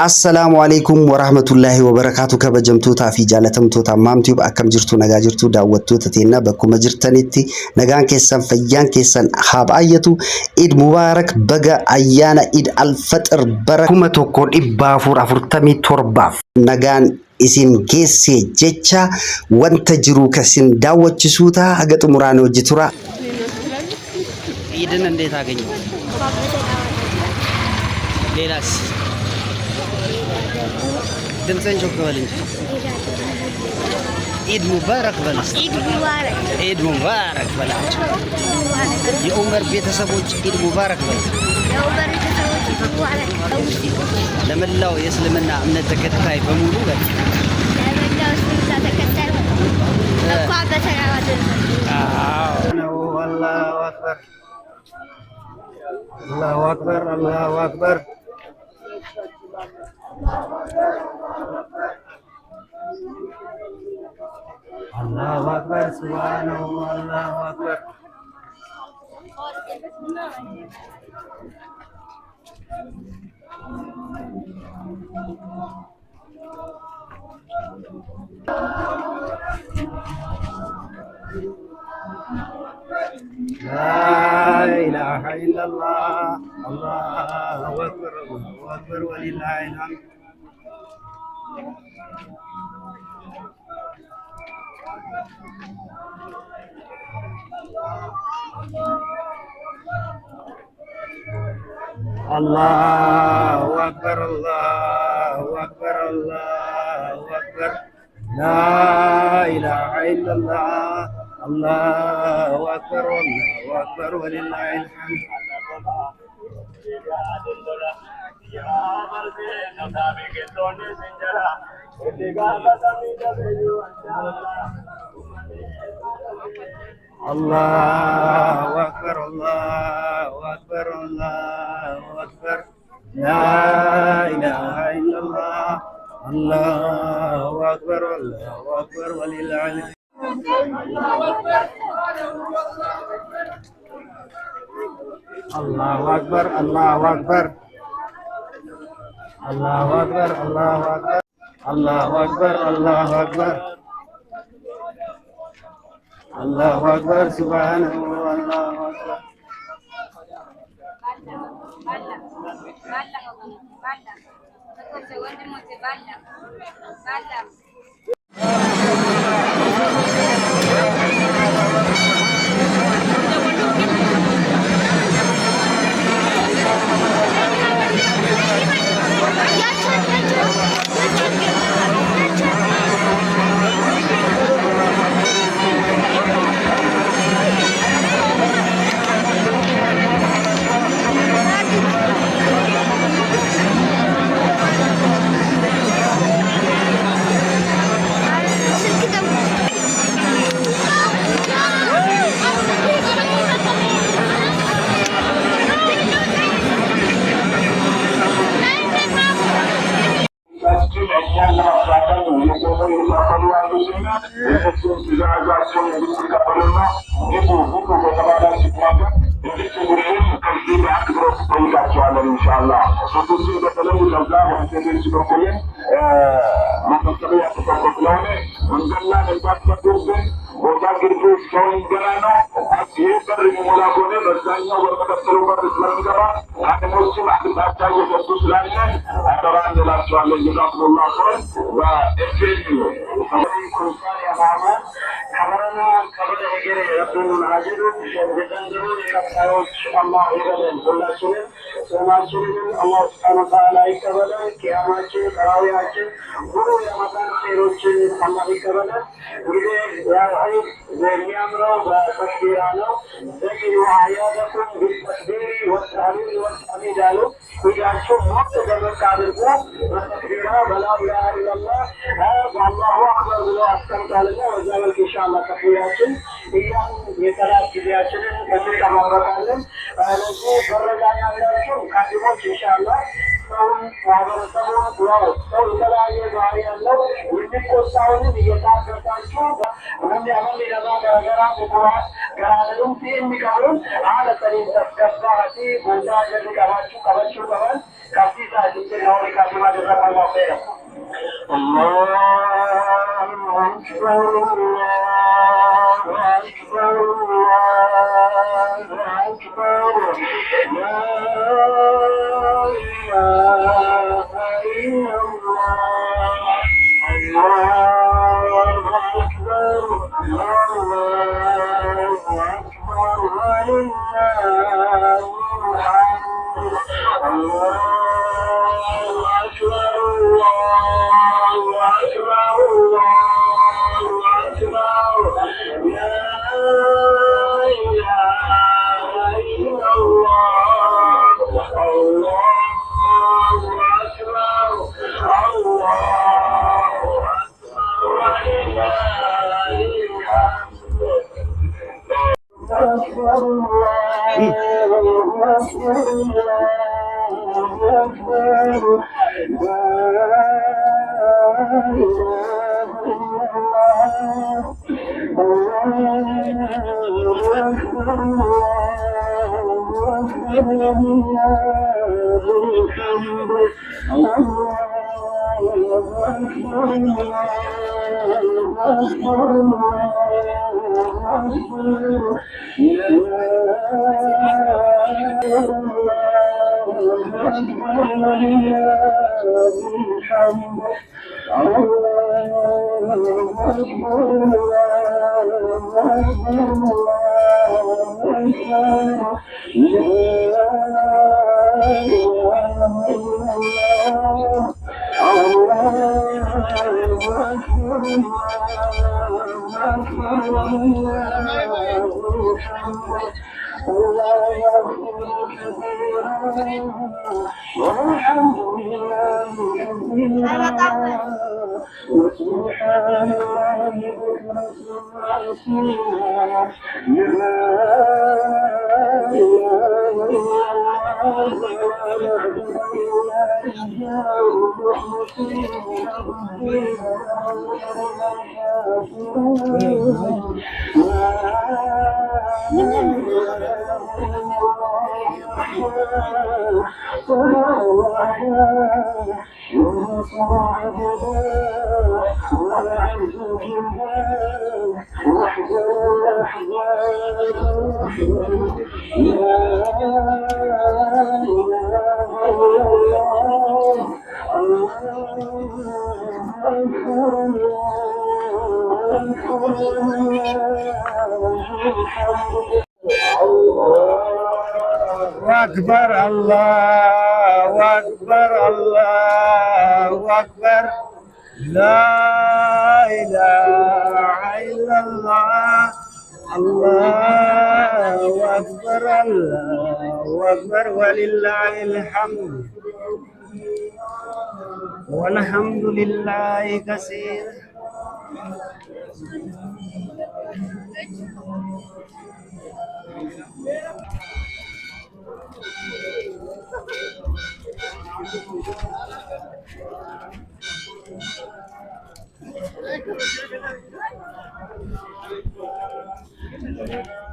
Assalamu alaikum warahmatullahi wabarakatuh kabajamtoota fi jaalatamtoota maamtiib akkam jirtu nagaa jirtu daawwattoota teenya bakkuma jirtanitti nagaan keessan fayyaan keessan haa baay'atu Eid Mubarak baga ayyaana Eid al-Fitr bara 1447 nagaan isin geesse jecha wanta jiru kasin daawwachisuuta haga xumuraan hojii tura Eidin እንዴት አገኘው ሌላስ دمسن شو كوالين عيد مبارك بلاش عيد مبارك عيد مبارك بلاش يا عمر بيتسبوج عيد مبارك بلاش يا عمر بيتسبوج عيد مبارك لما الله يسلمنا من التكتاي بمولو بلاش لما الله يسلمنا تكتاي نقع بسرعة الله أكبر الله أكبر الله أكبر الله أكبر سبحانه الله أكبر لا إله إلا الله الله أكبر الله أكبر ولله الحمد الله أكبر الله أكبر الله أكبر لا إله إلا الله الله أكبر الله أكبر ولله الحمد الله أكبر الله أكبر الله أكبر لا إله إلا الله الله أكبر الله أكبر ولله الحمد الله أكبر الله أكبر الله أكبر الله أكبر الله أكبر الله أكبر الله أكبر سبحانه الله أكبر الله سبحانه وتعالى يقبل قياماتنا تراويحنا ሁሉ የመጣን ኸይሮችን አላህ ይቀበለን እንግዲህ ያ ኸይር የሚያምረው በተክቢራ ነው ዘኪሩ አያደኩም ቢተክቢር ወተህሊል ወተህሚድ አሉ ሁላችሁ ሞት ደመቅ አድርጉ በተክቢራ በላ ኢላሃ ኢላላህ አላሁ አክበር ብሎ አስቀምጣልና በዛ መልክ ኢንሻአላህ ተክቢራችን እያን የሰላት ጊዜያችንን እንጠባበቃለን። ለዚህ በረጋ ያላችሁ ካዲሞች ኢንሻአላህ ሰውን ማህበረሰቡን ያው ሰው የተለያየ ባህሪ ያለው የሚቆጣውንም እየታገሳችሁ ሁንዲ ለባ ገረገራ ቡቁራ ገራለሉም የሚቀብሩን አለ ሰሪን ተስከባቲ ቦታ ጀል ቀባችሁ ቀበችሁ ቀበል ከፊታ ጅትናውን ካፊማ ደረቀ ማፌረ الله أكبر الله أكبر الله أكبر لا إله إلا الله الله أكبر الله أكبر ولله الحمد الله أكبر الله أكبر الله أكبر لا إله إلا الله الله أكبر الله أكبر ولله الحمد أكبر الله أكبر الله أكبر لا إله إلا الله الله أكبر الله أكبر ولله الحمد الله أكبر الله أكبر والحمد لله وسبحان الله بكرة وأصيلا لا إله إلا الله ولا إلا إياه مخلصين له الدين أكبر الله أكبر الله أكبر لا إله إلا الله الله أكبر الله أكبر ولله الحمد والحمد لله كثيرا Thank you.